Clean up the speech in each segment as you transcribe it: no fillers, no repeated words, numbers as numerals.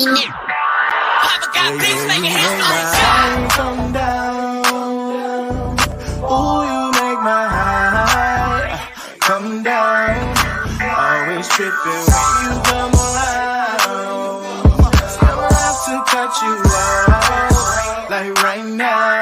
Come down. Ooh, you make my high come down. Always tripping when you come around. Never have to cut you out like right now.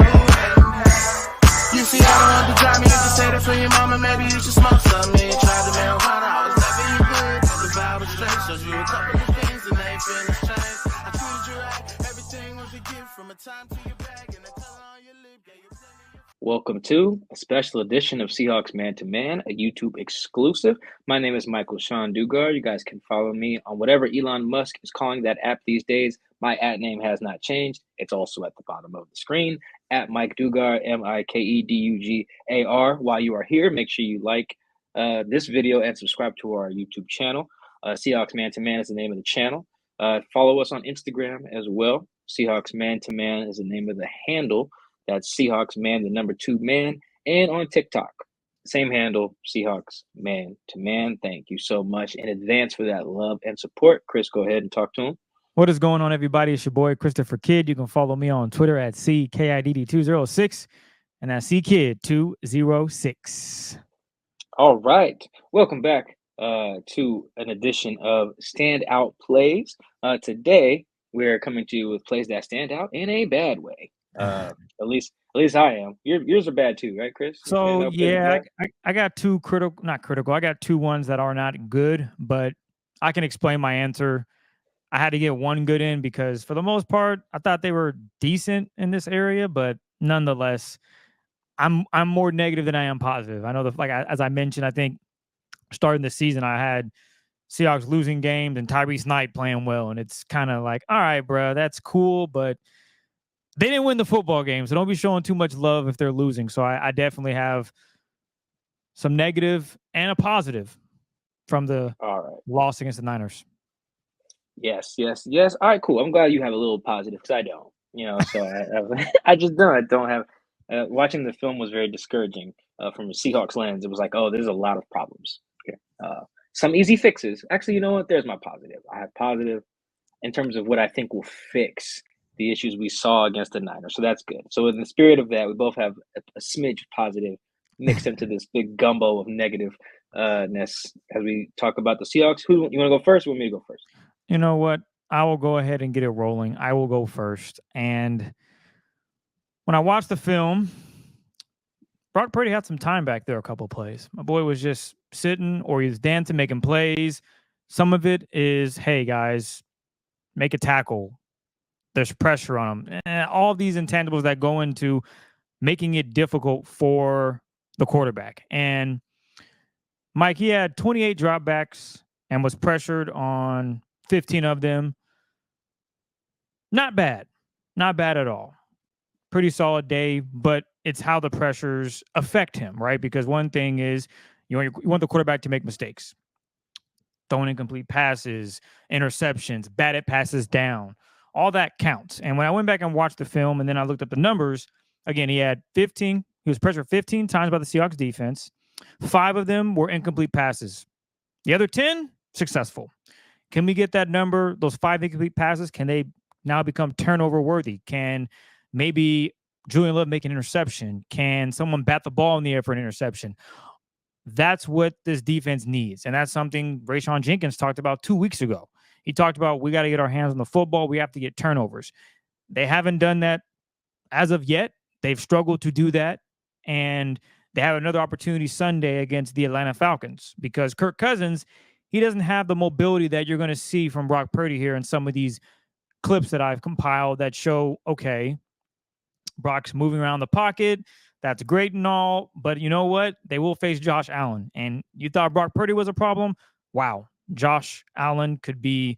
You see, I don't have to drive me. You can say that for your mama. Maybe you should smoke some. Me try the marijuana. I was never you good. The vibe was straight. Showed you a couple of things and they feeling strange. I treated you right. Everything was a gift from a time to your bag and the color on your lip. Welcome to a special edition of Seahawks Man to Man, a YouTube exclusive. My name is Michael-Shawn Dugard. You guys can follow me on whatever Elon Musk is calling that app these days. My @ name has not changed. It's also at the bottom of the screen, at Mike Dugard, MikeDugar. While you are here, make sure you like this video and subscribe to our YouTube channel. Seahawks Man to Man is the name of the channel. Follow us on Instagram as well. Seahawks Man to Man is the name of the handle. That's Seahawks Man, the number 2 man. And on TikTok, same handle, Seahawks Man to Man. Thank you so much in advance for that love and support. Chris, go ahead and talk to him. What is going on, everybody? It's your boy, Christopher Kid. You can follow me on Twitter at CKIDD206 and at CKid206. All right. Welcome back to an edition of Standout Plays. Today, we're coming to you with plays that stand out in a bad way. At least I am. Yours are bad too, right, Chris? So yeah, I got two not critical. I got two ones that are not good, but I can explain my answer. I had to get one good in because for the most part, I thought they were decent in this area, but nonetheless, I'm more negative than I am positive. I know as I mentioned, I think starting the season, I had Seahawks losing games and Tyrese Knight playing well, and it's kind of like, all right, bro, that's cool, but they didn't win the football game, so don't be showing too much love if they're losing. So I definitely have some negative and a positive from the loss against the Niners. Yes. All right, cool. I'm glad you have a little positive because I don't. So I just don't. I don't have. Watching the film was very discouraging from a Seahawks lens. It was like, oh, there's a lot of problems here. Some easy fixes. Actually, you know what? There's my positive. I have positive in terms of what I think will fix the issues we saw against the Niners. So that's good. So in the spirit of that, we both have a smidge positive mixed into this big gumbo of negativeness as we talk about the Seahawks. You want to go first or want me to go first? You know what? I will go ahead and get it rolling. I will go first. And when I watched the film, Brock Purdy had some time back there a couple of plays. My boy was just sitting or he was dancing, making plays. Some of it is, hey, guys, make a tackle. There's pressure on him. And all these intangibles that go into making it difficult for the quarterback. And Mike, he had 28 dropbacks and was pressured on 15 of them. Not bad. Not bad at all. Pretty solid day, but it's how the pressures affect him, right? Because one thing is you want the quarterback to make mistakes. Throwing incomplete passes, interceptions, batted passes down. All that counts. And when I went back and watched the film and then I looked up the numbers, again, he was pressured 15 times by the Seahawks defense. 5 of them were incomplete passes. The other 10, successful. Can we get that number, those 5 incomplete passes, can they now become turnover worthy? Can maybe Julian Love make an interception? Can someone bat the ball in the air for an interception? That's what this defense needs. And that's something Rayshawn Jenkins talked about 2 weeks ago. He talked about we got to get our hands on the football. We have to get turnovers. They haven't done that as of yet. They've struggled to do that. And they have another opportunity Sunday against the Atlanta Falcons because Kirk Cousins, he doesn't have the mobility that you're going to see from Brock Purdy here in some of these clips that I've compiled that show, okay, Brock's moving around the pocket. That's great and all. But you know what? They will face Josh Allen. And you thought Brock Purdy was a problem? Wow. Josh Allen could be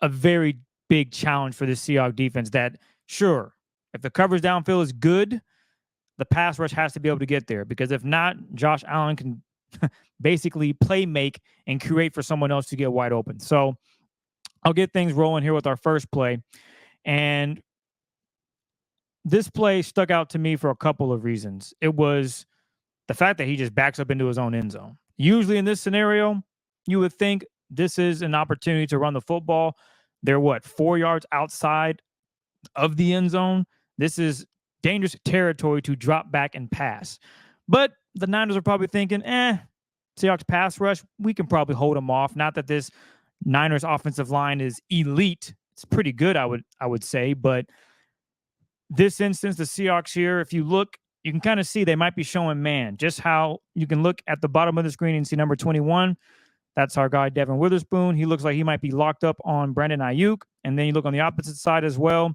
a very big challenge for the Seahawks defense that, sure, if the coverage downfield is good, the pass rush has to be able to get there. Because if not, Josh Allen can basically play make and create for someone else to get wide open. So I'll get things rolling here with our first play. And this play stuck out to me for a couple of reasons. It was the fact that he just backs up into his own end zone. Usually in this scenario, you would think this is an opportunity to run the football. They're 4 yards outside of the end zone. This is dangerous territory to drop back and pass. But the Niners are probably thinking, Seahawks pass rush, we can probably hold them off. Not that this Niners offensive line is elite. It's pretty good, I would say. But this instance, the Seahawks here, if you look, you can kind of see they might be showing man. Just how you can look at the bottom of the screen and see number 21. That's our guy, Devin Witherspoon. He looks like he might be locked up on Brandon Ayuk. And then you look on the opposite side as well.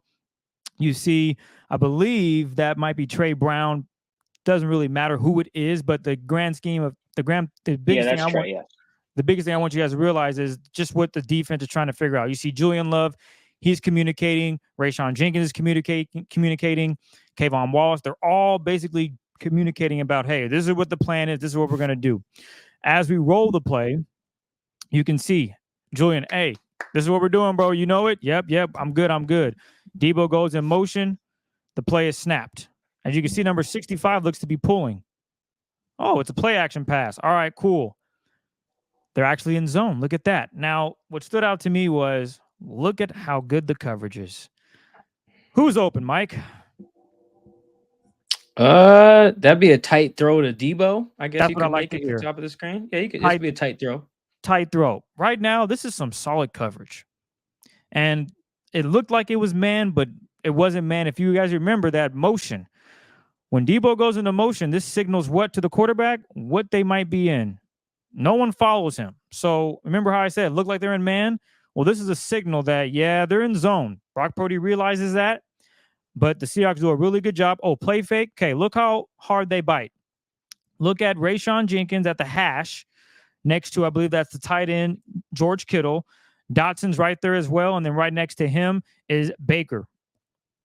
You see, I believe that might be Trey Brown. Doesn't really matter who it is, but the grand scheme of the biggest thing the biggest thing I want you guys to realize is just what the defense is trying to figure out. You see Julian Love, he's communicating. Rayshawn Jenkins is communicating. Kayvon Wallace, they're all basically communicating about, hey, this is what the plan is. This is what we're going to do. As we roll the play, you can see Julian, hey, this is what we're doing, bro. You know it? Yep. I'm good. Debo goes in motion. The play is snapped. As you can see, number 65 looks to be pulling. Oh, it's a play action pass. All right, cool. They're actually in zone. Look at that. Now, what stood out to me was, look at how good the coverage is. Who's open, Mike? That'd be a tight throw to Debo. I guess That's you what I could like make to it hear. to the top of the screen. Yeah, it'd be a tight throw. Tight throw. Right now, this is some solid coverage. And it looked like it was man, but it wasn't man. If you guys remember that motion, when Debo goes into motion, this signals what to the quarterback? What they might be in. No one follows him. So remember how I said, look like they're in man? Well, this is a signal that, yeah, they're in zone. Brock Purdy realizes that, but the Seahawks do a really good job. Oh, play fake. Okay, look how hard they bite. Look at Rayshawn Jenkins at the hash next to, I believe that's the tight end, George Kittle. Dotson's right there as well. And then right next to him is Baker.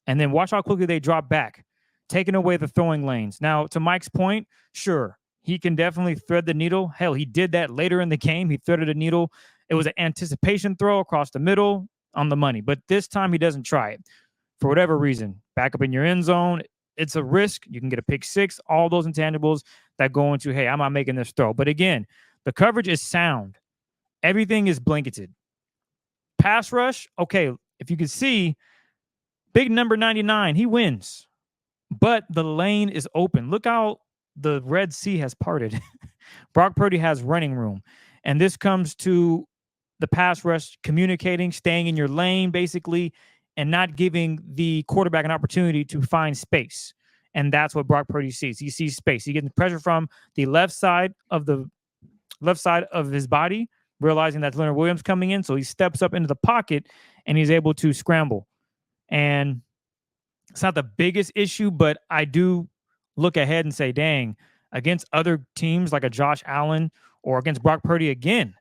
And then watch how quickly they drop back, taking away the throwing lanes. Now, to Mike's point, sure, he can definitely thread the needle. Hell, he did that later in the game. He threaded a needle. It was an anticipation throw across the middle on the money. But this time he doesn't try it. For whatever reason, back up in your end zone, it's a risk. You can get a pick six, all those intangibles that go into, hey, I'm not making this throw. But again, the coverage is sound. Everything is blanketed. Pass rush, okay, if you can see, big number 99, he wins. But the lane is open. Look how the Red Sea has parted. Brock Purdy has running room. And this comes to the pass rush communicating, staying in your lane, basically, and not giving the quarterback an opportunity to find space. And that's what Brock Purdy sees. He sees space. He gets pressure from the left side of his body, realizing that's Leonard Williams coming in. So he steps up into the pocket and he's able to scramble. And it's not the biggest issue, but I do look ahead and say, dang, against other teams like a Josh Allen or against Brock Purdy again,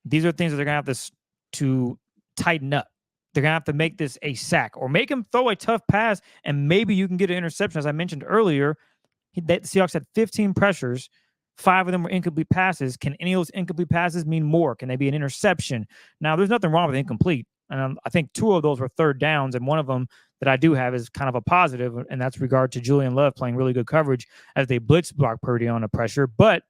these are things that they're going to have to tighten up. They're going to have to make this a sack or make him throw a tough pass, and maybe you can get an interception. As I mentioned earlier, the Seahawks had 15 pressures. 5 of them were incomplete passes. Can any of those incomplete passes mean more? Can they be an interception? Now, there's nothing wrong with incomplete. And I think 2 of those were third downs, and one of them that I do have is kind of a positive, and that's regard to Julian Love playing really good coverage as they blitz Brock Purdy on the pressure. But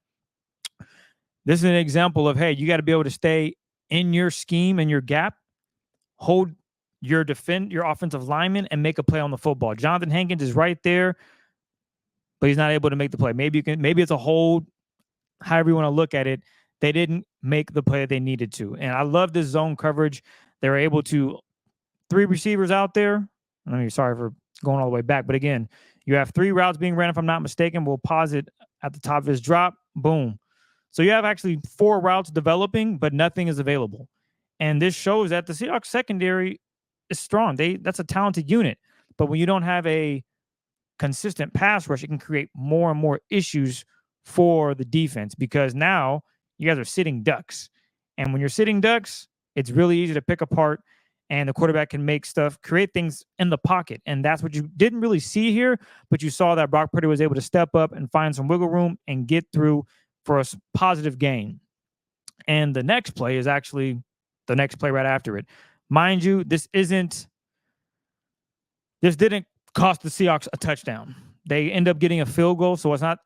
this is an example of, hey, you got to be able to stay in your scheme and your gap, hold your offensive lineman, and make a play on the football. Jonathan Hankins is right there, but he's not able to make the play. Maybe it's a hold, however you want to look at it. They didn't make the play they needed to. And I love this zone coverage. They were able to 3 receivers out there. Sorry for going all the way back. But again, you have 3 routes being ran, if I'm not mistaken. We'll pause it at the top of his drop. Boom. So you have actually 4 routes developing, but nothing is available. And this shows that the Seahawks secondary is strong. That's a talented unit. But when you don't have a consistent pass rush, it can create more and more issues for the defense, because now you guys are sitting ducks. And when you're sitting ducks, it's really easy to pick apart, and the quarterback can create things in the pocket. And that's what you didn't really see here, but you saw that Brock Purdy was able to step up and find some wiggle room and get through for a positive gain. And the next play is actually the next play right after it. Mind you, this didn't cost the Seahawks a touchdown. They end up getting a field goal, so it's not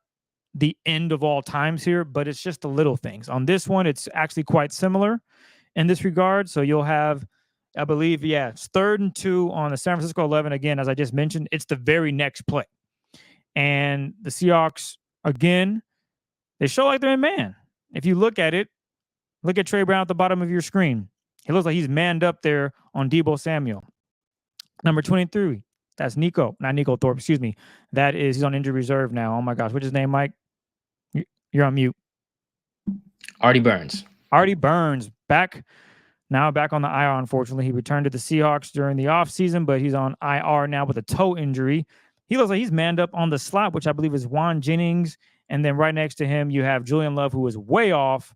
the end of all times here, but it's just the little things. On this one, it's actually quite similar in this regard. So you'll have I believe, yeah, it's 3rd and 2 on the San Francisco 11. Again, as I just mentioned, it's the very next play. And the Seahawks, again, they show like they're in man. If you look at it, look at Trey Brown at the bottom of your screen. He looks like he's manned up there on Deebo Samuel. Number 23, that's Nico, not Nico Thorpe, excuse me. That is, he's on injury reserve now. Oh my gosh, what's his name, Mike? You're on mute. Artie Burns. Artie Burns, back on the IR, unfortunately. He returned to the Seahawks during the offseason, but he's on IR now with a toe injury. He looks like he's manned up on the slot, which I believe is Juan Jennings. And then right next to him, you have Julian Love, who is way off.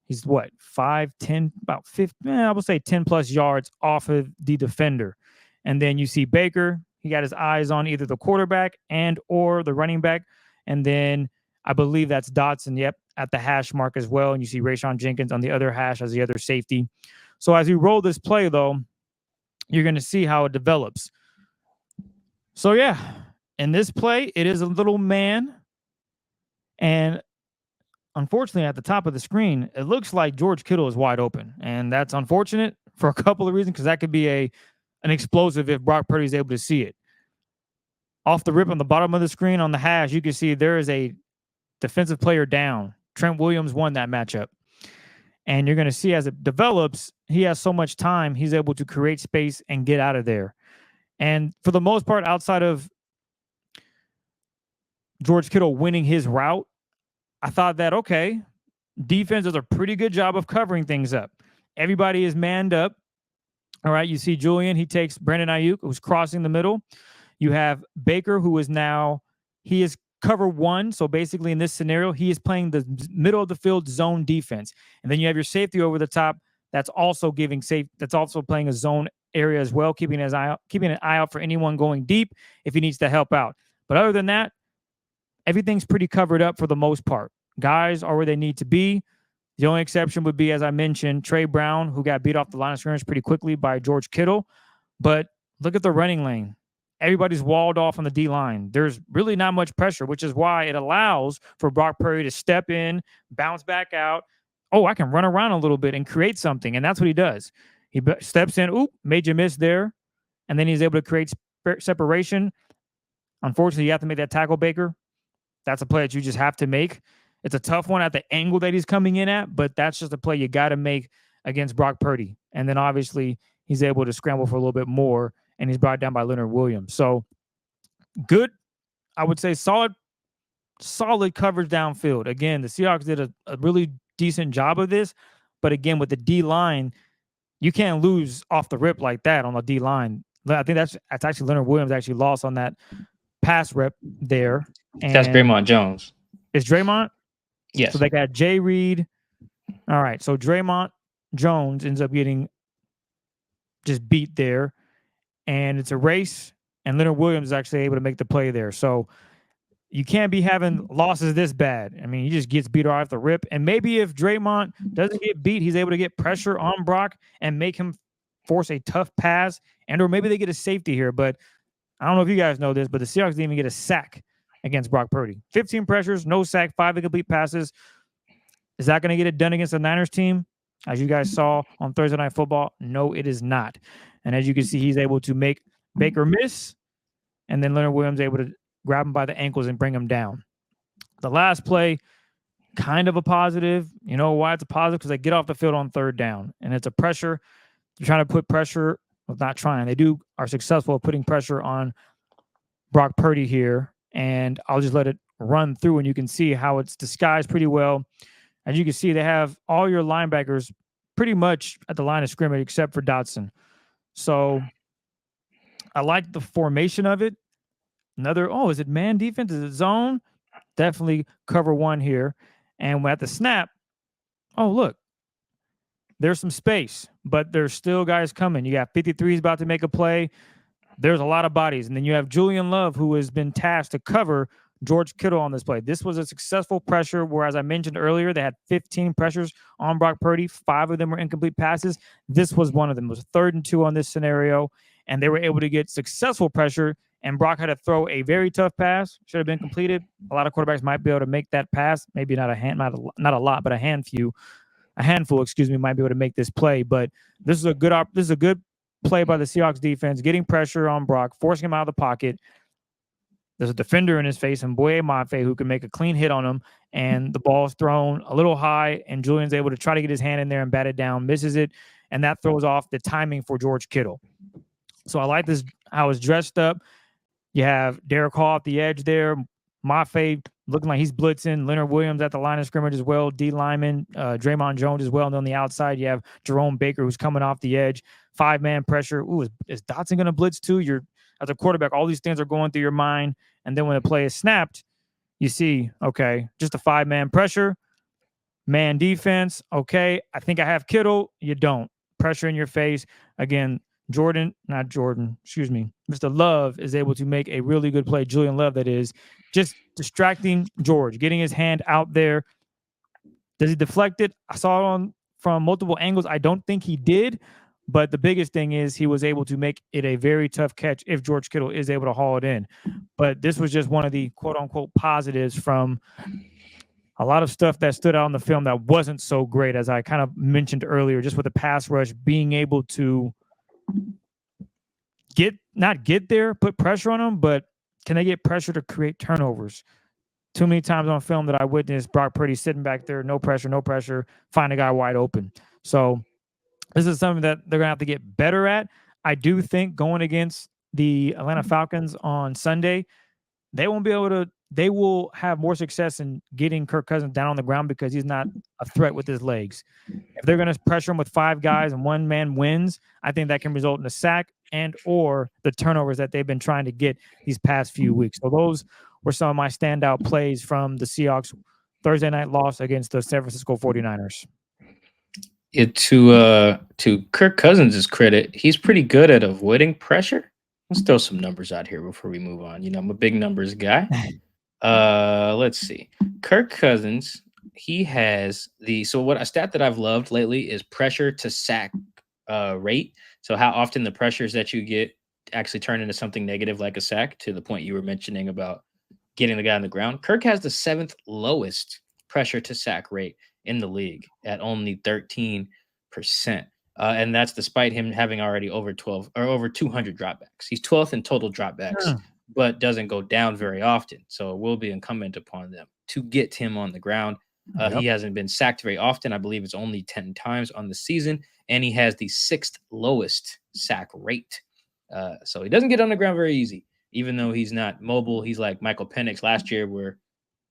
He's what, 5'10", about 50, I would say 10 plus yards off of the defender. And then you see Baker. He got his eyes on either the quarterback and or the running back. And then I believe that's Dotson, yep, at the hash mark as well. And you see Rayshon Jenkins on the other hash as the other safety. So as we roll this play, though, you're going to see how it develops. So, yeah, in this play, it is a little man. And unfortunately, at the top of the screen, it looks like George Kittle is wide open. And that's unfortunate for a couple of reasons, because that could be an explosive if Brock Purdy is able to see it. Off the rip on the bottom of the screen on the hash, you can see there is a defensive player down. Trent Williams won that matchup. And you're going to see as it develops, he has so much time, he's able to create space and get out of there. And for the most part, outside of George Kittle winning his route, I thought that, okay, defense does a pretty good job of covering things up. Everybody is manned up. All right, you see Julian, he takes Brandon Ayuk, who's crossing the middle. You have Baker, who is now, he is cover 1. So basically in this scenario, he is playing the middle of the field zone defense. And then you have your safety over the top that's also that's also playing a zone area as well, keeping an eye out for anyone going deep if he needs to help out. But other than that, everything's pretty covered up for the most part. Guys are where they need to be. The only exception would be, as I mentioned, Trey Brown, who got beat off the line of scrimmage pretty quickly by George Kittle. But look at the running lane. Everybody's walled off on the D-line. There's really not much pressure, which is why it allows for Brock Purdy to step in, bounce back out. Oh, I can run around a little bit and create something. And that's what he does. He steps in. Oop, made you miss there. And then he's able to create separation. Unfortunately, you have to make that tackle, Baker. That's a play that you just have to make. It's a tough one at the angle that he's coming in at, but that's just a play you got to make against Brock Purdy. And then obviously he's able to scramble for a little bit more, and he's brought down by Leonard Williams. So good, I would say solid coverage downfield. Again, the Seahawks did a really decent job of this, but again, with the D-line, you can't lose off the rip like that on the D-line. I think that's actually Leonard Williams actually lost on that pass rep there. And that's Draymond Jones. Is Draymond? Yes. So they got Jay Reed. All right. So Draymond Jones ends up getting just beat there. And it's a race. And Leonard Williams is actually able to make the play there. So you can't be having losses this bad. I mean, he just gets beat off the rip. And maybe if Draymond doesn't get beat, he's able to get pressure on Brock and make him force a tough pass. And or maybe they get a safety here. But I don't know if you guys know this, but the Seahawks didn't even get a sack against Brock Purdy. 15 pressures, no sack, 5 incomplete passes. Is that going to get it done against the Niners team? As you guys saw on Thursday Night Football, no, it is not. And as you can see, he's able to make Baker miss, and then Leonard Williams able to grab him by the ankles and bring him down. The last play, kind of a positive. You know why it's a positive? Because they get off the field on 3rd down, and it's a pressure. You're trying to put pressure. Well, not trying. They are successful at putting pressure on Brock Purdy here. And I'll just let it run through, and you can see how it's disguised pretty well. As you can see, they have all your linebackers pretty much at the line of scrimmage except for Dotson. So I like the formation of it. Is it man defense? Is it zone? Definitely cover 1 here. And at the snap, look, there's some space, but there's still guys coming. You got 53's about to make a play. There's a lot of bodies. And then you have Julian Love, who has been tasked to cover George Kittle on this play. This was a successful pressure where, as I mentioned earlier, they had 15 pressures on Brock Purdy. 5 of them were incomplete passes. This was one of them. It was 3rd and 2 on this scenario, and they were able to get successful pressure, and Brock had to throw a very tough pass. Should have been completed. A lot of quarterbacks might be able to make that pass. Maybe not a lot, but a handful. handful, excuse me, might be able to make this play. But this is a good play by the Seahawks defense, getting pressure on Brock, forcing him out of the pocket. There's a defender in his face, and Boye Mafe, who can make a clean hit on him, and the ball's thrown a little high, and Julian's able to try to get his hand in there and bat it down, misses it, and that throws off the timing for George Kittle. So I like this, how it's dressed up. You have Derek Hall at the edge there, Mafe looking like he's blitzing, Leonard Williams at the line of scrimmage as well, D. Lyman, Draymond Jones as well, and on the outside, you have Jerome Baker, who's coming off the edge, 5-man pressure. Ooh, is Dotson going to blitz too? As a quarterback, all these things are going through your mind. And then when the play is snapped, you see, okay, just a 5-man pressure, man defense. Okay, I think I have Kittle. You don't. Pressure in your face. Again, Mr. Love is able to make a really good play. Julian Love, that is, just distracting George, getting his hand out there. Does he deflect it? I saw it from multiple angles. I don't think he did. But the biggest thing is he was able to make it a very tough catch if George Kittle is able to haul it in. But this was just one of the quote-unquote positives from a lot of stuff that stood out in the film that wasn't so great, as I kind of mentioned earlier, just with the pass rush being able to not get there, put pressure on them, but can they get pressure to create turnovers? Too many times on film that I witnessed Brock Purdy sitting back there, no pressure, find a guy wide open. So this is something that they're going to have to get better at. I do think going against the Atlanta Falcons on Sunday, they will have more success in getting Kirk Cousins down on the ground because he's not a threat with his legs. If they're going to pressure him with 5 guys and one man wins, I think that can result in a sack and or the turnovers that they've been trying to get these past few weeks. So those were some of my standout plays from the Seahawks Thursday night loss against the San Francisco 49ers. To Kirk Cousins' credit, he's pretty good at avoiding pressure. Let's throw some numbers out here before we move on. I'm a big numbers guy. Let's see. Kirk Cousins, he has a stat that I've loved lately is pressure to sack rate. So how often the pressures that you get actually turn into something negative like a sack, to the point you were mentioning about getting the guy on the ground. Kirk has the 7th lowest pressure to sack rate in the league at only 13%. And that's despite him having already over 200 dropbacks. He's 12th in total dropbacks, but doesn't go down very often. So it will be incumbent upon them to get him on the ground. He hasn't been sacked very often. I believe it's only 10 times on the season. And he has the 6th lowest sack rate. So he doesn't get on the ground very easy, even though he's not mobile. He's like Michael Penix last year, where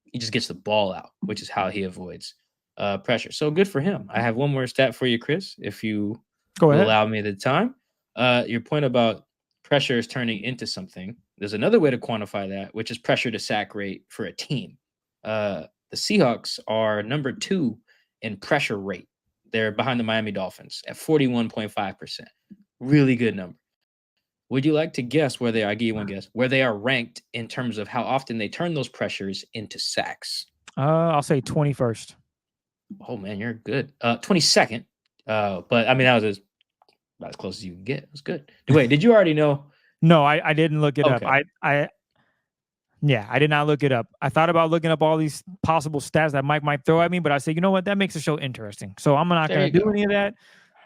he just gets the ball out, which is how he avoids pressure. So good for him. I have one more stat for you, Chris, if you will allow me the time. Your point about pressure is turning into something. There's another way to quantify that, which is pressure to sack rate for a team. The Seahawks are number 2 in pressure rate. They're behind the Miami Dolphins at 41.5%. Really good number. Would you like to guess where they are? I give you one guess. Where they are ranked in terms of how often they turn those pressures into sacks? I'll say 21st. Oh, man, you're good. 22nd. But, I mean, that was about as close as you can get. It was good. Wait, did you already know? No, I didn't look it up. I did not look it up. I thought about looking up all these possible stats that Mike might throw at me, but I said, you know what? That makes the show interesting. So I'm not going to do any of that.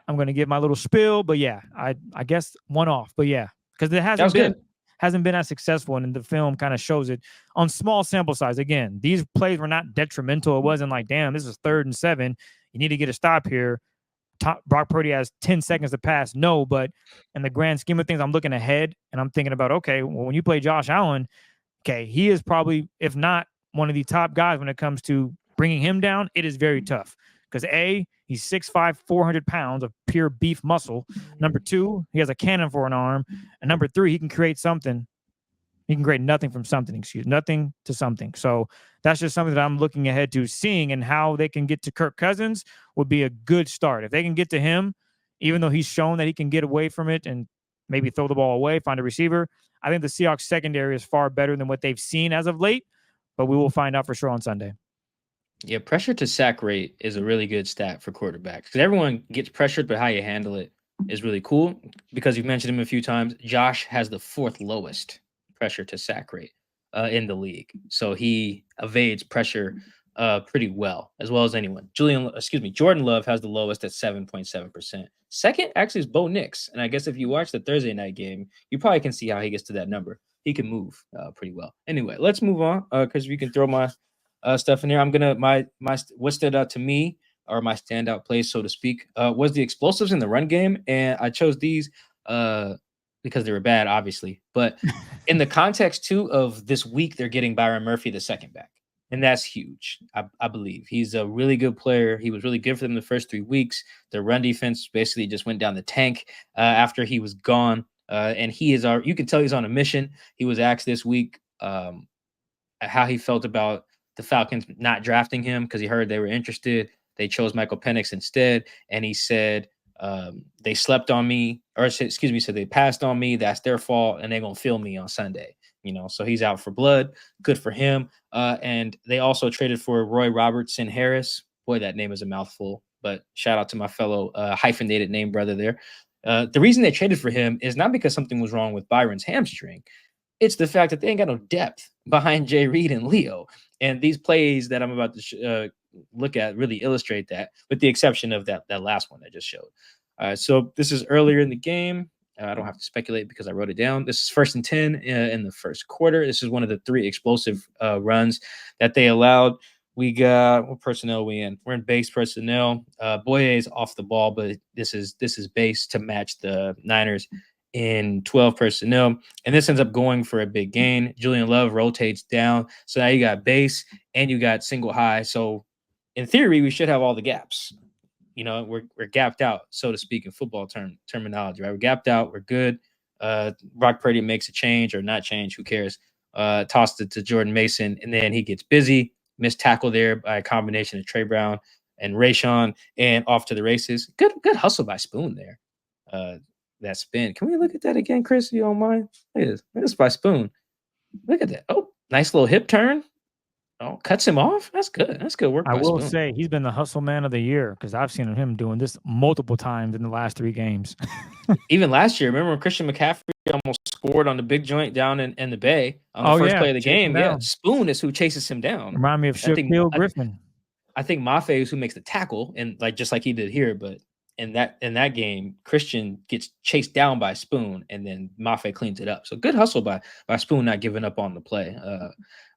I'm going to give my little spiel, but yeah, I guess one off, but yeah, because it hasn't been as successful, and the film kind of shows it on small sample size. Again, these plays were not detrimental. It wasn't like, damn, this is 3rd and 7. You need to get a stop here. Brock Purdy has 10 seconds to pass. No, but in the grand scheme of things, I'm looking ahead and I'm thinking about, okay, well, when you play Josh Allen, okay, he is probably, if not one of the top guys when it comes to bringing him down. It is very tough because he's 6'5", 400 pounds of pure beef muscle. Number 2, he has a cannon for an arm. And number 3, he can create something. He can create nothing from something, nothing to something. So that's just something that I'm looking ahead to seeing, and how they can get to Kirk Cousins would be a good start. If they can get to him, even though he's shown that he can get away from it and maybe throw the ball away, find a receiver, I think the Seahawks secondary is far better than what they've seen as of late, but we will find out for sure on Sunday. Yeah, pressure to sack rate is a really good stat for quarterbacks because everyone gets pressured, but how you handle it is really cool. Because you've mentioned him a few times, Josh has the 4th lowest pressure to sack rate in the league. So he evades pressure pretty well as anyone. Jordan Love has the lowest at 7.7%. Second actually is Bo Nix. And I guess if you watch the Thursday night game, you probably can see how he gets to that number. He can move pretty well. Anyway, let's move on because we can throw my stuff in here. I'm gonna my what stood out to me or my standout plays, so to speak, was the explosives in the run game, and I chose these because they were bad, obviously, but in the context too of this week, they're getting Byron Murphy, the second back. And that's huge. I believe he's a really good player. He was really good for them the first 3 weeks. Their run defense basically just went down the tank after he was gone. And he is you can tell he's on a mission. He was asked this week how he felt about the Falcons not drafting him because he heard they were interested. They chose Michael Penix instead. And he said, they slept on me, or excuse me, so they passed on me. That's their fault. And they're going to feel me on Sunday. So he's out for blood. Good for him. And they also traded for Roy Robertson Harris. Boy, that name is a mouthful, but shout out to my fellow hyphenated name brother there. The reason they traded for him is not because something was wrong with Byron's hamstring. It's the fact that they ain't got no depth behind Jay Reed and Leo. And these plays that I'm about to look at really illustrate that, with the exception of that last one I just showed. So this is earlier in the game. I don't have to speculate because I wrote it down. This is 1st and 10 in the first quarter. This is one of the 3 explosive runs that they allowed. We got what personnel we in? We're in base personnel. Boye is off the ball, but this is base to match the Niners in 12 personnel. And this ends up going for a big gain. Julian Love rotates down. So now you got base and you got single high. So in theory, we should have all the gaps. We're gapped out, so to speak, in football terminology, right? We're gapped out. We're good. Brock Purdy makes a change or not change. Who cares? Tossed it to Jordan Mason, and then he gets busy. Missed tackle there by a combination of Trey Brown and Rayshon, and off to the races. Good hustle by Spoon there. That spin. Can we look at that again, Chris? If you don't mind? Look at this by Spoon. Look at that. Oh, nice little hip turn. Oh, cuts him off. That's good. That's good work. I will say he's been the hustle man of the year because I've seen him doing this multiple times in the last 3 games. Even last year, remember when Christian McCaffrey almost scored on the big joint down in the Bay on the first play of the game? Yeah, Spoon is who chases him down. Remind me of Shaquille Griffin. I think Mafe is who makes the tackle, and just like he did here, but in that game, Christian gets chased down by Spoon, and then Mafe cleans it up. So good hustle by Spoon, not giving up on the play.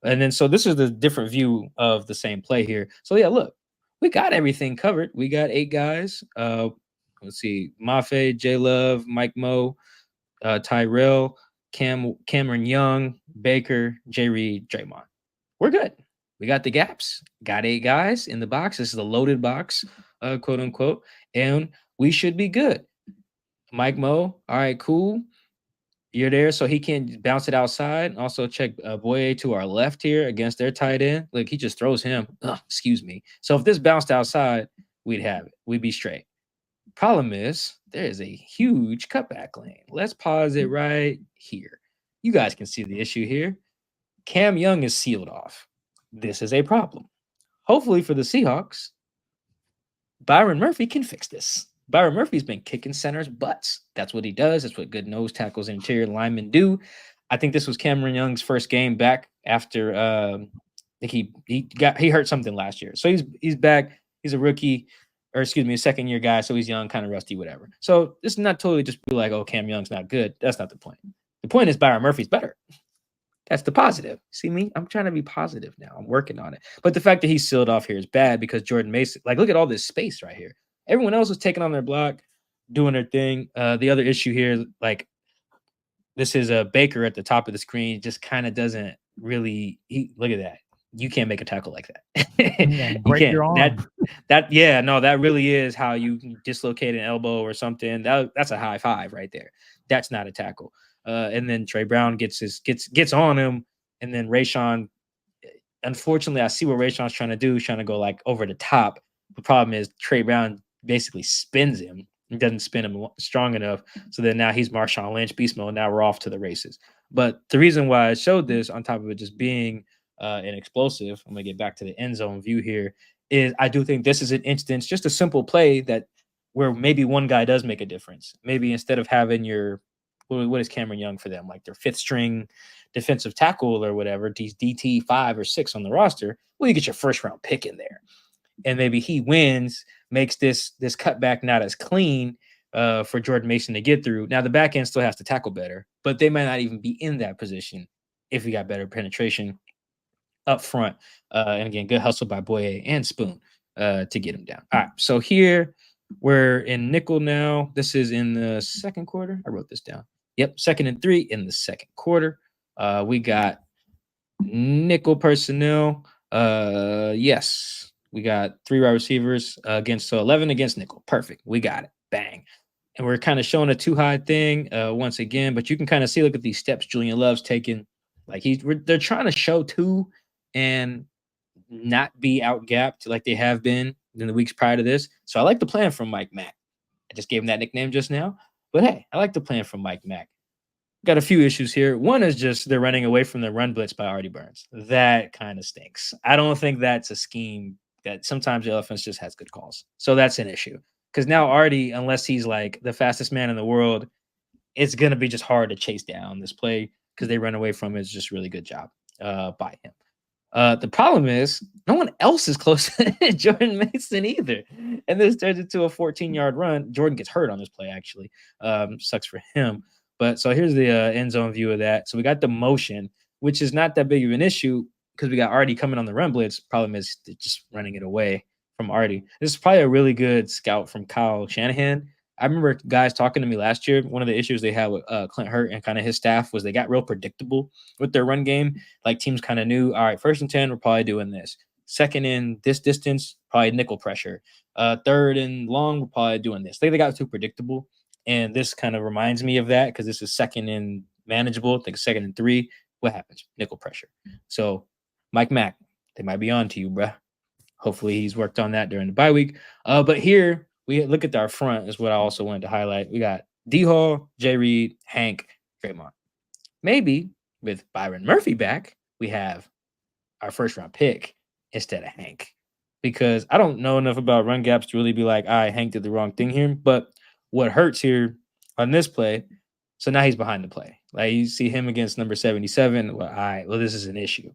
And then so this is the different view of the same play here. So yeah, look, we got everything covered. We got 8 guys. Let's see, Mafe, J Love, Mike Moe, Tyrell, Cameron Young, Baker, Jay Reed, Draymond. We're good. We got the gaps. Got 8 guys in the box. This is a loaded box, quote unquote, and we should be good. Mike Moe, all right, cool. You're there, so he can bounce it outside. Also check Boye to our left here against their tight end. Look, he just throws him. Excuse me. So if this bounced outside, we'd have it. We'd be straight. Problem is, there is a huge cutback lane. Let's pause it right here. You guys can see the issue here. Cam Young is sealed off. This is a problem. Hopefully for the Seahawks, Byron Murphy can fix this. Byron Murphy's been kicking centers' butts. That's what he does. That's what good nose tackles and interior linemen do. I think this was Cameron Young's first game back after I think he hurt something last year. So he's back. He's a rookie, or excuse me, a second-year guy, so he's young, kind of rusty, whatever. So this is not totally just be like, oh, Cam Young's not good. That's not the point. The point is Byron Murphy's better. That's the positive. See me? I'm trying to be positive now. I'm working on it. But the fact that he's sealed off here is bad because Jordan Mason, look at all this space right here. Everyone else was taking on their block, doing their thing. The other issue here, this is a Baker at the top of the screen, just kind of doesn't really look at that. You can't make a tackle like that. You can't. Your arm. That really is how you dislocate an elbow or something. That's a high five right there. That's not a tackle. And then Trey Brown gets on him, and then Rayshon. Unfortunately, I see what Rayshon's trying to do. He's trying to go over the top. The problem is Trey Brown basically spins him. He doesn't spin him strong enough. So then now he's Marshawn Lynch, beast mode. Now we're off to the races. But the reason why I showed this, on top of it just being an explosive, I'm going to get back to the end zone view here, is I do think this is an instance, just a simple play where maybe one guy does make a difference. Maybe instead of having your what is Cameron Young for them? Like their 5th string defensive tackle or whatever, DT 5 or 6 on the roster. Well, you get your first round pick in there, and maybe he wins, makes this cutback not as clean for Jordan Mason to get through. Now the back end still has to tackle better, but they might not even be in that position if we got better penetration up front. And again, good hustle by Boye and Spoon to get him down. All right, so here we're in nickel now. This is in the second quarter. I wrote this down. Yep, 2nd and 3 in the second quarter. We got nickel personnel. Yes, we got 3 wide receivers against, so 11 against nickel. Perfect. We got it. Bang. And we're kind of showing a too high thing once again, but you can kind of see, look at these steps Julian Love's taking. Like they're trying to show 2 and not be out-gapped like they have been in the weeks prior to this. So I like the plan from Mike Mack. I just gave him that nickname just now. But hey, I like the plan from Mike Mack. Got a few issues here. One is just they're running away from the run blitz by Artie Burns. That kind of stinks. I don't think that's a scheme that sometimes the offense just has good calls. So that's an issue. Because now Artie, unless he's like the fastest man in the world, it's going to be just hard to chase down this play because they run away from it. It's just really good job by him. The problem is no one else is close to Jordan Mason either. And this turns into a 14-yard run. Jordan gets hurt on this play, actually. Sucks for him. But so here's the end zone view of that. So we got the motion, which is not that big of an issue because we got Artie coming on the run blitz. Problem is just running it away from Artie. This is probably a really good scout from Kyle Shanahan. I remember guys talking to me last year. One of the issues they had with Clint Hurt and kind of his staff was they got real predictable with their run game. Like teams kind of knew, all right, 1st and 10, we're probably doing this. 2nd in this distance, probably nickel pressure. 3rd and long, we're probably doing this. They got too predictable. And this kind of reminds me of that because this is 2nd and manageable. I think 2nd and 3. What happens? Nickel pressure. So Mike Mack, they might be on to you, bruh. Hopefully he's worked on that during the bye week. But here, we look at our front is what I also wanted to highlight. We got D-Hall, Jay Reed, Hank, Draymond. Maybe with Byron Murphy back, we have our 1st-round pick instead of Hank. Because I don't know enough about run gaps to really be like, all right, Hank did the wrong thing here. But what hurts here on this play, so now he's behind the play. Like you see him against number 77. Well, all right, well, this is an issue,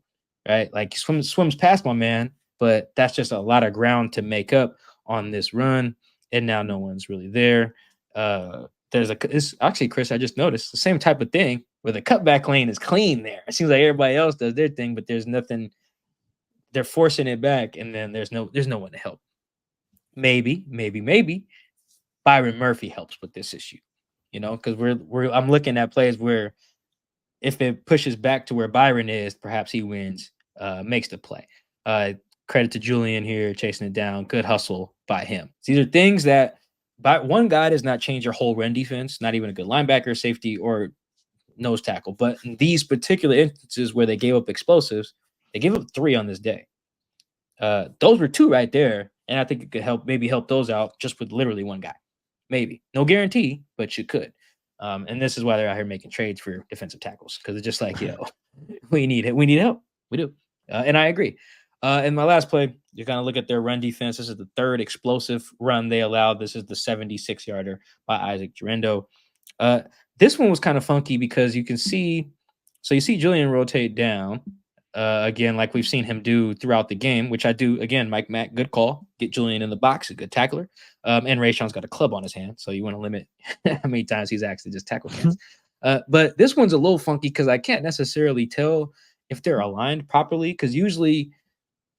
right? Like he swims past my man, but that's just a lot of ground to make up on this run. And now no one's really there. It's actually, Chris, I just noticed the same type of thing where the cutback lane is clean there. It seems like everybody else does their thing, but there's nothing. They're forcing it back, and then there's no one to help. Maybe Byron Murphy helps with this issue, because I'm looking at plays where if it pushes back to where Byron is, perhaps he wins, makes the play. Credit to Julian here, chasing it down. Good hustle by him. These are things that by one guy does not change your whole run defense, not even a good linebacker, safety, or nose tackle. But in these particular instances where they gave up explosives, they gave up 3 on this day. Those were 2 right there. And I think it could maybe help those out just with literally one guy. Maybe. No guarantee, but you could. And this is why they're out here making trades for defensive tackles. Because it's just like, we need it. We need help. We do. And I agree. In my last play, you're going to look at their run defense. This is the 3rd explosive run they allowed. This is the 76-yarder by Isaac Girendo. This one was kind of funky because you can see, so you see Julian rotate down again, like we've seen him do throughout the game, which I do. Again, Mike Mack, good call. Get Julian in the box, a good tackler. And Rayshon's got a club on his hand, so you want to limit how many times he's actually just tackled hands. But this one's a little funky because I can't necessarily tell if they're aligned properly because usually –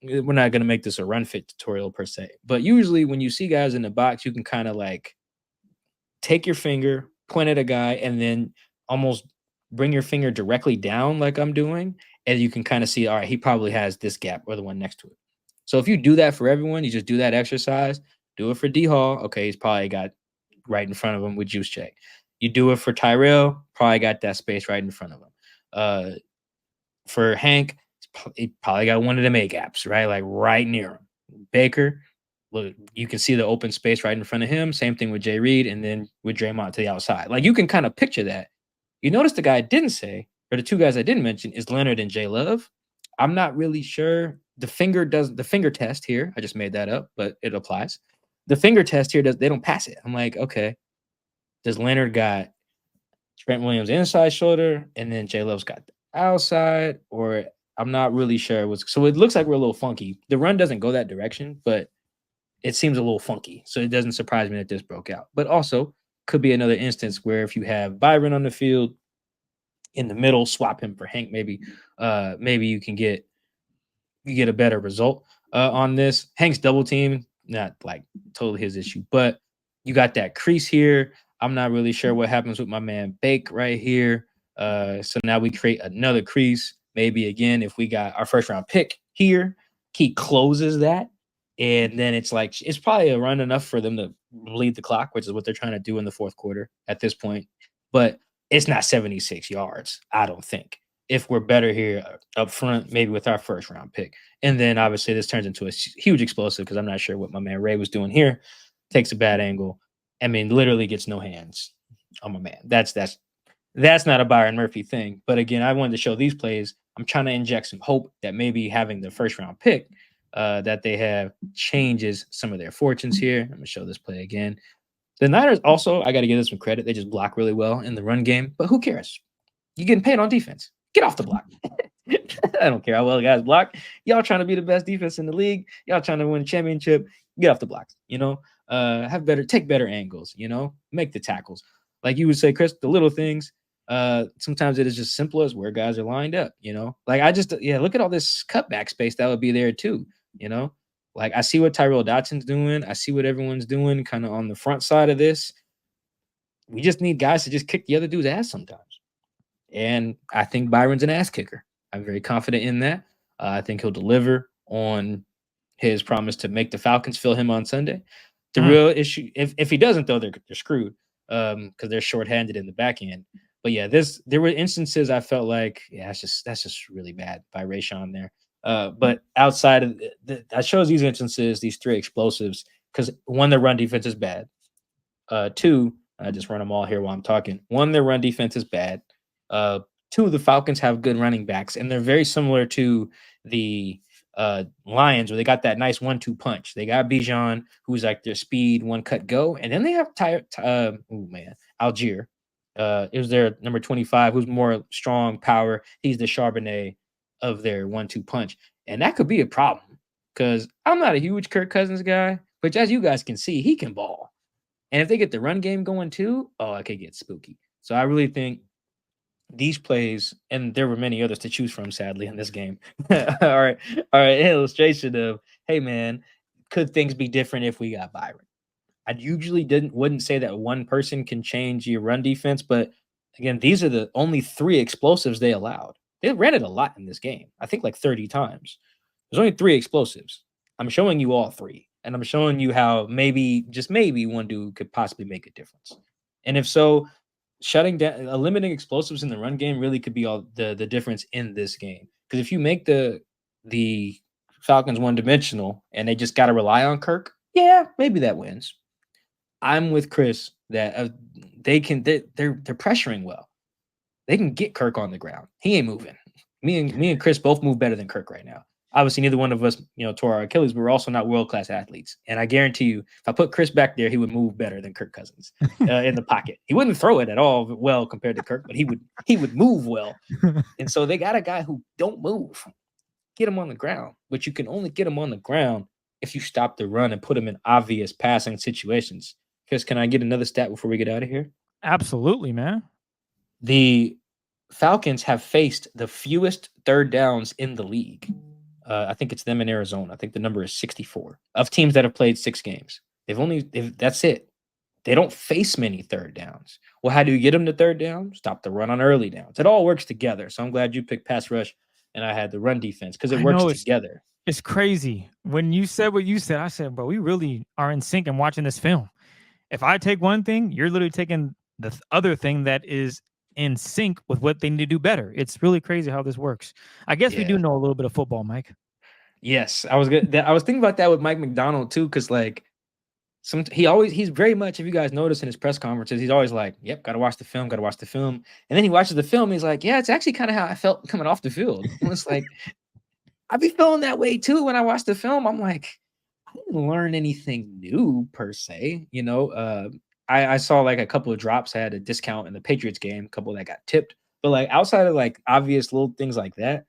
we're not going to make this a run fit tutorial per se, but usually when you see guys in the box, you can kind of like take your finger, point at a guy, and then almost bring your finger directly down like I'm doing. And you can kind of see, all right, he probably has this gap or the one next to it. So if you do that for everyone, you just do that exercise, do it for D-Hall. Okay, he's probably got right in front of him with juice check. You do it for Tyrell, probably got that space right in front of him. For Hank, he probably got one of them A gaps, right? Like right near him. Baker, look, you can see the open space right in front of him. Same thing with Jay Reed, and then with Draymond to the outside. Like you can kind of picture that. You notice the guy I didn't say, or the 2 guys I didn't mention, is Leonard and Jay Love. I'm not really sure. The finger test here. I just made that up, but it applies. The finger test here they don't pass it. I'm like, okay, does Leonard got Trent Williams inside shoulder, and then J Love's got the outside, or I'm not really sure what's. So it looks like we're a little funky. The run doesn't go that direction, but it seems a little funky. So it doesn't surprise me that this broke out. But also could be another instance where if you have Byron on the field in the middle, swap him for Hank, maybe you get a better result on this. Hank's double team, not like totally his issue, but you got that crease here. I'm not really sure what happens with my man Bake right here. So now we create another crease. Maybe again, if we got our first round pick here, he closes that. And then it's like, it's probably a run enough for them to bleed the clock, which is what they're trying to do in the fourth quarter at this point. But it's not 76 yards, I don't think. If we're better here up front, maybe with our first round pick. And then obviously this turns into a huge explosive because I'm not sure what my man Ray was doing here. Takes a bad angle. I mean, literally gets no hands on my man. That's not a Byron Murphy thing. But again, I wanted to show these plays. I'm trying to inject some hope that maybe having the first round pick that they have changes some of their fortunes here. I'm going to show this play again. The Niners also, I got to give them some credit. They just block really well in the run game. But who cares? You're getting paid on defense. Get off the block. I don't care how well guys block. Y'all trying to be the best defense in the league. Y'all trying to win a championship. Get off the blocks. Take better angles. Make the tackles. Like you would say, Chris, the little things. Sometimes it is just simple as where guys are lined up. Look at all this cutback space that would be there too. Like I see what Tyrell Dotson's doing. I see what everyone's doing kind of on the front side of this. We just need guys to just kick the other dude's ass sometimes. And I think Byron's an ass kicker. I'm very confident in that. I think he'll deliver on his promise to make the Falcons fill him on Sunday. The real issue, if he doesn't, though, they're screwed because they're shorthanded in the back end. But yeah, there were instances I felt like, that's just really bad by Rayshawn there. But outside of that shows these instances, these three explosives, because one, their run defense is bad. Two, I just run them all here while I'm talking. One, their run defense is bad. Two, the Falcons have good running backs, and they're very similar to the Lions, where they got that nice 1-2 punch. They got Bijan, who's like their speed, one cut go, and then they have Algier. It was their number 25, who's more strong power. He's the Charbonnet of their 1-2 punch, and that could be a problem because I'm not a huge Kirk Cousins guy, but as you guys can see, he can ball. And if they get the run game going too, it could get spooky. So I really think these plays, and there were many others to choose from, sadly, in this game. All right. Illustration of, hey man, could things be different if we got Byron? I usually wouldn't say that one person can change your run defense, but again, these are the only three explosives they allowed. They ran it a lot in this game. I think like 30 times. There's only three explosives. I'm showing you all three, and I'm showing you how maybe, just maybe, one dude could possibly make a difference. And if so, shutting down, limiting explosives in the run game really could be all the difference in this game. Because if you make the Falcons one-dimensional and they just got to rely on Kirk, yeah, maybe that wins. I'm with Chris that they're pressuring well. They can get Kirk on the ground. He ain't moving. Me and Chris both move better than Kirk right now. Obviously, neither one of us, tore our Achilles, but we're also not world-class athletes. And I guarantee you, if I put Chris back there, he would move better than Kirk Cousins in the pocket. He wouldn't throw it at all well compared to Kirk, but he would move well. And so they got a guy who don't move. Get him on the ground. But you can only get him on the ground if you stop the run and put him in obvious passing situations. Chris, can I get another stat before we get out of here? Absolutely, man. The Falcons have faced the fewest third downs in the league. I think it's them in Arizona. I think the number is 64 of teams that have played 6 games. That's it. They don't face many third downs. Well, how do you get them to third down? Stop the run on early downs. It all works together. So I'm glad you picked pass rush and I had the run defense because it works together. It's crazy. When you said what you said, I said, bro, we really are in sync and watching this film. If I take one thing, you're literally taking the other thing that is in sync with what they need to do better. It's really crazy how this works. I guess we do know a little bit of football, Mike. Yes, I was good. I was thinking about that with Mike McDonald too, because like he's very much, if you guys notice in his press conferences, he's always like, "Yep, gotta watch the film." And then he watches the film, he's like, "Yeah, it's actually kind of how I felt coming off the field." And it's like, I'd be feeling that way too when I watch the film. I'm like, I didn't learn anything new per se, I saw like a couple of drops had a discount in the Patriots game, a couple that got tipped. But like outside of like obvious little things like that,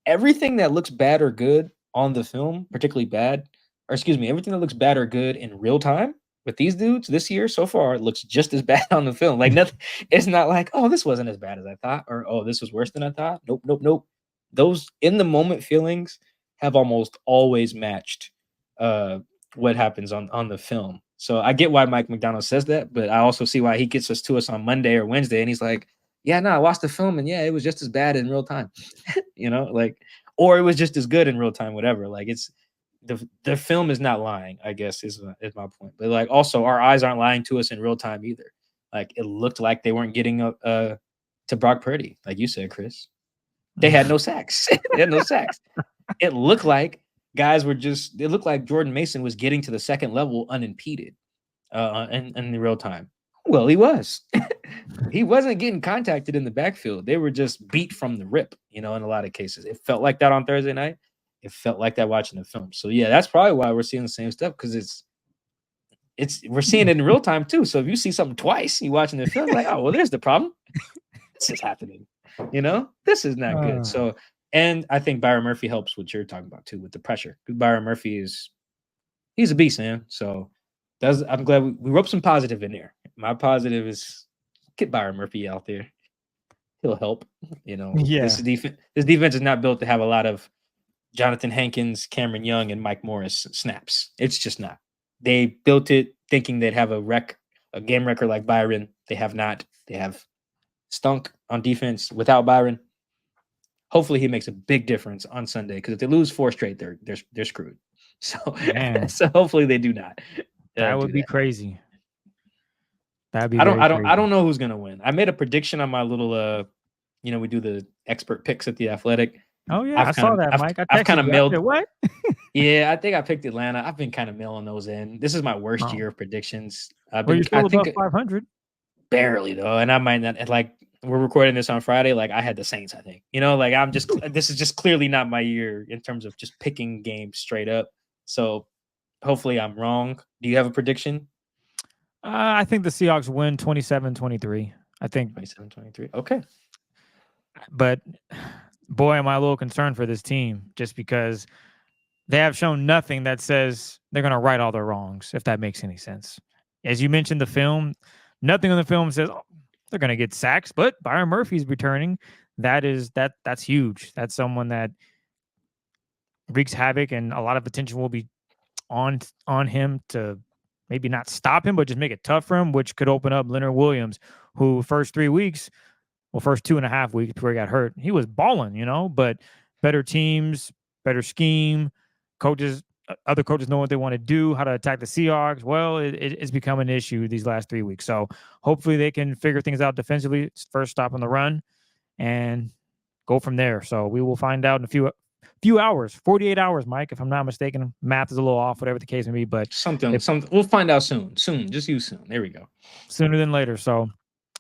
everything that looks bad or good on the film, particularly bad, or excuse me, everything that looks bad or good in real time with these dudes this year so far, it looks just as bad on the film. Like nothing, it's not like, oh, this wasn't as bad as I thought, or oh, this was worse than I thought. Nope, nope, nope. Those in the moment feelings have almost always matched what happens on the film. So I get why Mike McDonald says that, but I also see why he gets us to us on Monday or Wednesday, and he's like, "Yeah, no, I watched the film, and yeah, it was just as bad in real time, you know, like, or it was just as good in real time, whatever." Like, it's the film is not lying, I guess is my point. But like, also, our eyes aren't lying to us in real time either. Like, it looked like they weren't getting to Brock Purdy, like you said, Chris. They had no sacks. They had no sacks. It looked like guys were just. It looked like Jordan Mason was getting to the second level unimpeded, in real time. Well, he was. He wasn't getting contacted in the backfield. They were just beat from the rip. You know, in a lot of cases, it felt like that on Thursday night. It felt like that watching the film. So yeah, that's probably why we're seeing the same stuff because we're seeing it in real time too. So if you see something twice, you watching the film, like, oh well, there's the problem. This is happening. You know, this is not good. So, and I think Byron Murphy helps what you're talking about too with the pressure. Byron Murphy he's a beast, man. So I'm glad we roped some positive in there. My positive is get Byron Murphy out there. He'll help. You know, this defense is not built to have a lot of Jonathan Hankins, Cameron Young, and Mike Morris snaps. It's just not. They built it thinking they'd have a game record like Byron. They have not. They have stunk on defense without Byron. Hopefully he makes a big difference on Sunday because if they lose 4 straight, they're screwed. So, so hopefully they do not. That would be crazy. That'd be. I don't know who's gonna win. I made a prediction on my little we do the expert picks at the Athletic. Oh yeah, I saw that, Mike. I've kind of mailed what? Yeah, I think I picked Atlanta. I've been kind of mailing those in. This is my worst year of predictions. You're still above 500. Barely though, and I might not like. We're recording this on Friday. Like I had the Saints, I think. You know, like I'm just. This is just clearly not my year in terms of just picking games straight up. So hopefully I'm wrong. Do you have a prediction? I think the Seahawks win 27-23. I think 27-23. Okay. But boy, am I a little concerned for this team just because they have shown nothing that says they're going to right all their wrongs, if that makes any sense. As you mentioned, the film, nothing on the film says they're going to get sacks, but Byron Murphy's returning. That's huge. That's someone that wreaks havoc, and a lot of attention will be on him to maybe not stop him, but just make it tough for him, which could open up Leonard Williams, who first 2.5 weeks before he got hurt, he was balling, but better teams, better scheme, other coaches know what they want to do, how to attack the Seahawks. Well, it's become an issue these last 3 weeks. So hopefully they can figure things out defensively, first stop on the run, and go from there. So we will find out in a few hours, 48 hours, Mike, if I'm not mistaken. Math is a little off, whatever the case may be, but something we'll find out soon. Just use soon. There we go. Sooner than later. So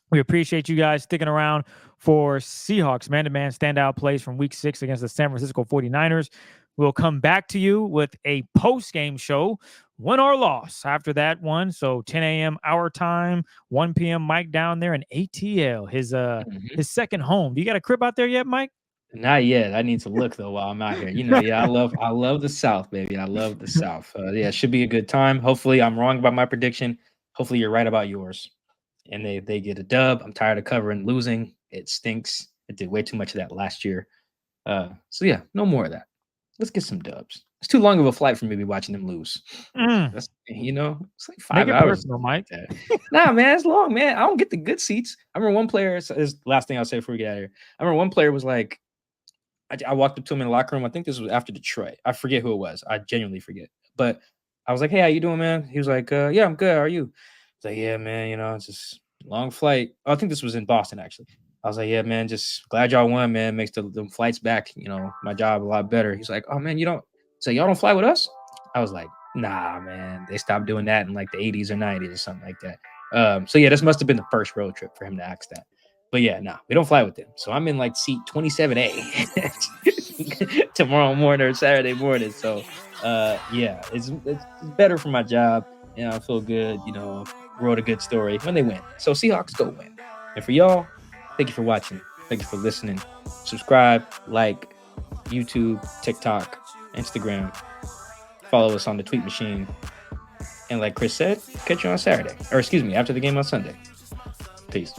we appreciate you guys sticking around for Seahawks man-to-man standout plays from Week 6 against the San Francisco 49ers. We'll come back to you with a post-game show, win or loss after that one. So 10 a.m. our time, 1 p.m. Mike down there in ATL, his second home. Do you got a crib out there yet, Mike? Not yet. I need to look though while I'm out here. Yeah, I love the South, baby. I love the South. Yeah, it should be a good time. Hopefully, I'm wrong about my prediction. Hopefully, you're right about yours. And they get a dub. I'm tired of covering losing. It stinks. I did way too much of that last year. So yeah, no more of that. Let's get some dubs. It's too long of a flight for me to be watching them lose. That's, it's like 5 hours. Personal, Mike. Nah, man, it's long, man. I don't get the good seats. I remember one player, is the last thing I'll say before we get out of here. I remember one player was like, I walked up to him in the locker room. I think this was after Detroit. I forget who it was. I genuinely forget. But I was like, hey, how you doing, man? He was like, yeah, I'm good. How are you? I was like, yeah, man, it's just a long flight. Oh, I think this was in Boston, actually. I was like, yeah, man, just glad y'all won, man. Makes the flights back, my job a lot better. He's like, oh, man, y'all don't fly with us? I was like, nah, man. They stopped doing that in like the 80s or 90s or something like that. So, yeah, this must have been the first road trip for him to ask that. But, yeah, nah, we don't fly with them. So I'm in like seat 27A tomorrow morning or Saturday morning. So, yeah, it's better for my job. I feel good, wrote a good story when they win. So Seahawks go win. And for y'all, thank you for watching. Thank you for listening. Subscribe, like, YouTube, TikTok, Instagram. Follow us on the tweet machine. And like Chris said, catch you on Saturday. Or excuse me, after the game on Sunday. Peace.